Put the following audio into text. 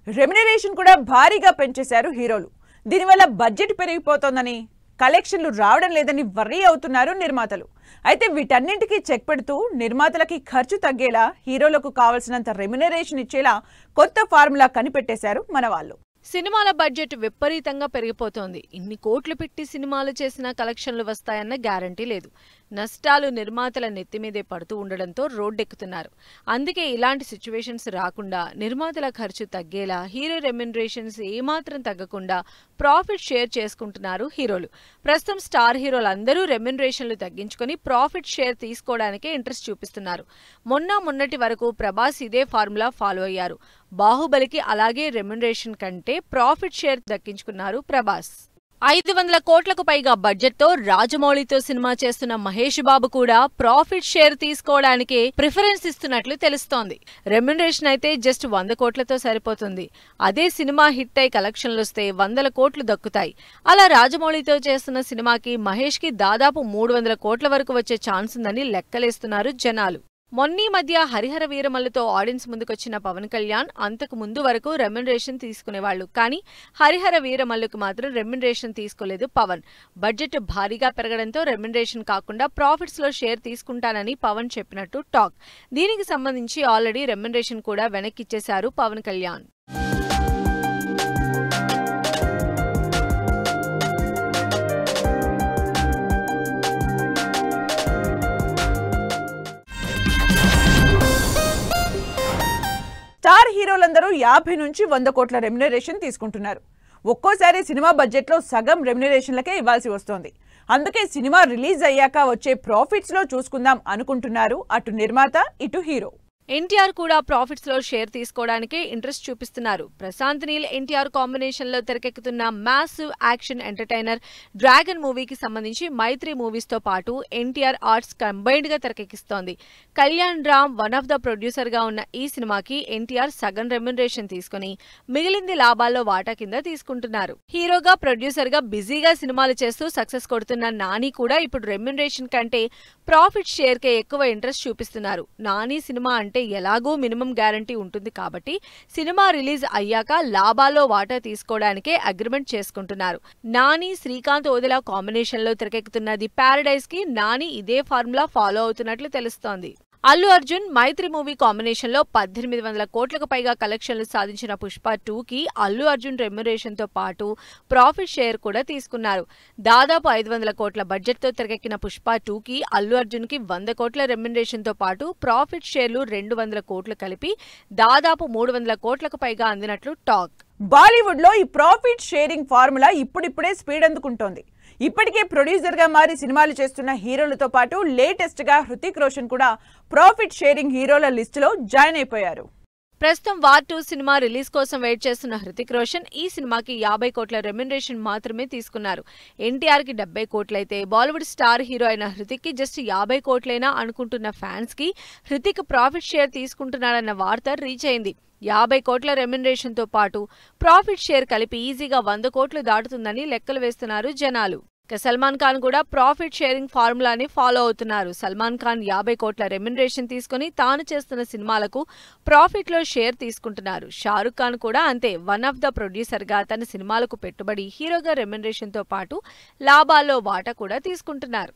Remuneration కూడా భారీగా పెంచేశారు హీరోలు. దీనివల్ల బడ్జెట్ పెరిగిపోతోందని, కలెక్షన్లు రావడం లేదని వర్రీ అవుతున్నారు నిర్మాతలు. అయితే వీటన్నింటికీ చెక్ పెడుతూ నిర్మాతలకి ఖర్చు తగ్గేలా, హీరోలకు కావాల్సినంత రెమ్యునరేషన్ ఇచ్చేలా కొత్త ఫార్ములా కనిపెట్టేశారు మన వాళ్ళు. సినిమాల బడ్జెట్ విపరీతంగా పెరిగిపోతోంది. ఇన్ని కోట్లు పెట్టి సినిమాలు చేసినా కలెక్షన్లు వస్తాయన్న గ్యారంటీ లేదు. నష్టాలు నిర్మాతల నెత్తిమీదే పడుతూ ఉండడంతో రోడ్డెక్కుతున్నారు. అందుకే ఇలాంటి సిచ్యువేషన్స్ రాకుండా నిర్మాతల ఖర్చు తగ్గేలా హీరో రెమ్యునరేషన్స్ ఏమాత్రం తగ్గకుండా ప్రాఫిట్ షేర్ చేసుకుంటున్నారు హీరోలు. ప్రస్తుతం స్టార్ హీరోలందరూ రెమ్యునరేషన్లు తగ్గించుకుని ప్రాఫిట్ షేర్ తీసుకోవడానికే ఇంట్రెస్ట్ చూపిస్తున్నారు. మొన్నటి వరకు ప్రభాస్ ఇదే ఫార్ములా ఫాలో అయ్యారు. బాహుబలికి అలాగే రెమ్యునరేషన్ కంటే ప్రాఫిట్ షేర్ దక్కించుకున్నారు ప్రభాస్. 500 కోట్లకు పైగా బడ్జెట్తో రాజమౌళితో సినిమా చేస్తున్న మహేష్ బాబు కూడా ప్రాఫిట్ షేర్ తీసుకోవడానికే ప్రిఫరెన్స్ ఇస్తున్నట్లు తెలుస్తోంది. రెమ్యునరేషన్ అయితే జస్ట్ 100 కోట్లతో సరిపోతుంది. అదే సినిమా హిట్ అయి కలెక్షన్లొస్తే 100 కోట్లు దక్కుతాయి. అలా రాజమౌళితో చేస్తున్న సినిమాకి మహేష్ కి దాదాపు 300 కోట్ల వరకు వచ్చే ఛాన్స్ ఉందని లెక్కలేస్తున్నారు జనాలు. మొన్నీ మధ్య హరిహర వీరమల్లుతో ఆడియన్స్ ముందుకొచ్చిన పవన్ కళ్యాణ్ అంతకు ముందు వరకు రెమ్యునరేషన్ తీసుకునేవాళ్లు. కానీ హరిహర వీరమల్లుకు మాత్రం రెమ్యునరేషన్ తీసుకోలేదు పవన్. బడ్జెట్ భారీగా పెరగడంతో రెమ్యునరేషన్ కాకుండా ప్రాఫిట్స్ లో షేర్ తీసుకుంటానని పవన్ చెప్పినట్టు టాక్. దీనికి సంబంధించి ఆల్రెడీ రెమ్యునరేషన్ కూడా వెనక్కిచ్చేశారు పవన్ కళ్యాణ్. స్టార్ హీరోలందరూ 50 నుంచి 100 కోట్ల రెమ్యునరేషన్ తీసుకుంటున్నారు. ఒక్కోసారి సినిమా బడ్జెట్లో సగం రెమ్యునరేషన్లకే ఇవ్వాల్సి వస్తోంది. అందుకే సినిమా రిలీజ్ అయ్యాక వచ్చే ప్రాఫిట్స్ లో చూసుకుందాం అనుకుంటున్నారు అటు నిర్మాత, ఇటు హీరో. ఎన్టీఆర్ కూడా ప్రాఫిట్స్ లో షేర్ తీసుకోవడానికే ఇంట్రెస్ట్ చూపిస్తున్నారు. ప్రశాంత్ నీల్ ఎన్టీఆర్ కాంబినేషన్ లో తెరకెక్కుతున్న మ్యాసివ్ యాక్షన్ ఎంటర్టైనర్ డ్రాగన్ మూవీకి సంబంధించి మైత్రి మూవీస్ తో పాటు ఎన్టీఆర్ ఆర్ట్స్ కంబైన్డ్ గా తెరకెక్కిస్తోంది. Kalyan Ram one of the producer గా ఉన్న ఈ సినిమాకి ఎన్టీఆర్ సగం రెమ్యునరేషన్ తీసుకుని మిగిలింది లాభాల్లో వాటా కింద తీసుకుంటున్నారు. హీరోగా, ప్రొడ్యూసర్ గా బిజీగా సినిమాలు చేస్తూ సక్సెస్ కొడుతున్న నాని కూడా ఇప్పుడు రెమ్యునరేషన్ కంటే ప్రాఫిట్ షేర్ కే ఎక్కువ ఇంట్రెస్ట్ చూపిస్తున్నారు. నాని సినిమా అంటే ఎలాగో మినిమం గ్యారంటీ ఉంటుంది కాబట్టి సినిమా రిలీజ్ అయ్యాక లాభాల్లో వాటా తీసుకోవడానికే అగ్రిమెంట్ చేసుకుంటున్నారు. నాని, శ్రీకాంత్ ఓదెలా కాంబినేషన్ లో తెరకెక్కుతున్న ది ప్యారడైజ్ కి నాని ఇదే ఫార్ములా ఫాలో అవుతున్నట్లు తెలుస్తోంది. అల్లు అర్జున్ మైత్రి మూవీ కాంబినేషన్ లో 1800 కోట్లకు పైగా కలెక్షన్లు సాధించిన పుష్ప 2కి అల్లు అర్జున్ రెమ్యునరేషన్ తో పాటు ప్రాఫిట్ షేర్ కూడా తీసుకున్నారు. దాదాపు 500 కోట్ల బడ్జెట్ తో తెరకెక్కిన పుష్ప 2కి అల్లు అర్జున్ కి 100 కోట్ల రెమ్యునరేషన్ తో పాటు ప్రాఫిట్ షేర్లు 200 కోట్లు కలిపి దాదాపు 300 కోట్లకు పైగా అందినట్లు టాక్. బాలీవుడ్ లో ఈ ప్రాఫిట్ షేరింగ్ ఫార్ములా ఇప్పుడిప్పుడే స్పీడ్ అందుకుంటోంది. ఇప్పటికే ప్రొడ్యూసర్ గా మారి సినిమాలు చేస్తున్న హీరోలతో పాటు లేటెస్ట్ గా హృతిక్ రోషన్ కూడా ప్రాఫిట్ షేరింగ్ హీరోల లిస్టులో జాయిన్ అయిపోయారు. ప్రస్తుతం వార్ 2 సినిమా రిలీజ్ కోసం వెయిట్ చేస్తున్న హృతిక్ రోషన్ ఈ సినిమాకి 50 కోట్ల రెమ్యునరేషన్ మాత్రమే తీసుకున్నారు. ఎన్టీఆర్ కి 70 కోట్లయితే బాలీవుడ్ స్టార్ హీరో అయిన హృతిక్ కి జస్ట్ 50 కోట్లైనా అనుకుంటున్న ఫ్యాన్స్ కి హృతిక్ ప్రాఫిట్ షేర్ తీసుకుంటున్నాడన్న వార్త రీచ్ అయింది. 50 కోట్ల రెమ్యునరేషన్ తో పాటు ప్రాఫిట్ షేర్ కలిపి ఈజీగా 100 కోట్లు దాటుతుందని లెక్కలు వేస్తున్నారు జనాలు. సల్మాన్ ఖాన్ కూడా ప్రాఫిట్ షేరింగ్ ఫార్ములాని ఫాలో అవుతున్నారు. సల్మాన్ ఖాన్ 50 కోట్ల రెమ్యునరేషన్ తీసుకుని తాను చేస్తున్న సినిమాలకు ప్రాఫిట్ లో షేర్ తీసుకుంటున్నారు. షారుఖ్ ఖాన్ కూడా అంతే. వన్ ఆఫ్ ద ప్రొడ్యూసర్ గా తన సినిమాలకు పెట్టుబడి, హీరోగా రెమ్యునరేషన్ తో పాటు లాభాల్లో వాటా కూడా తీసుకుంటున్నారు.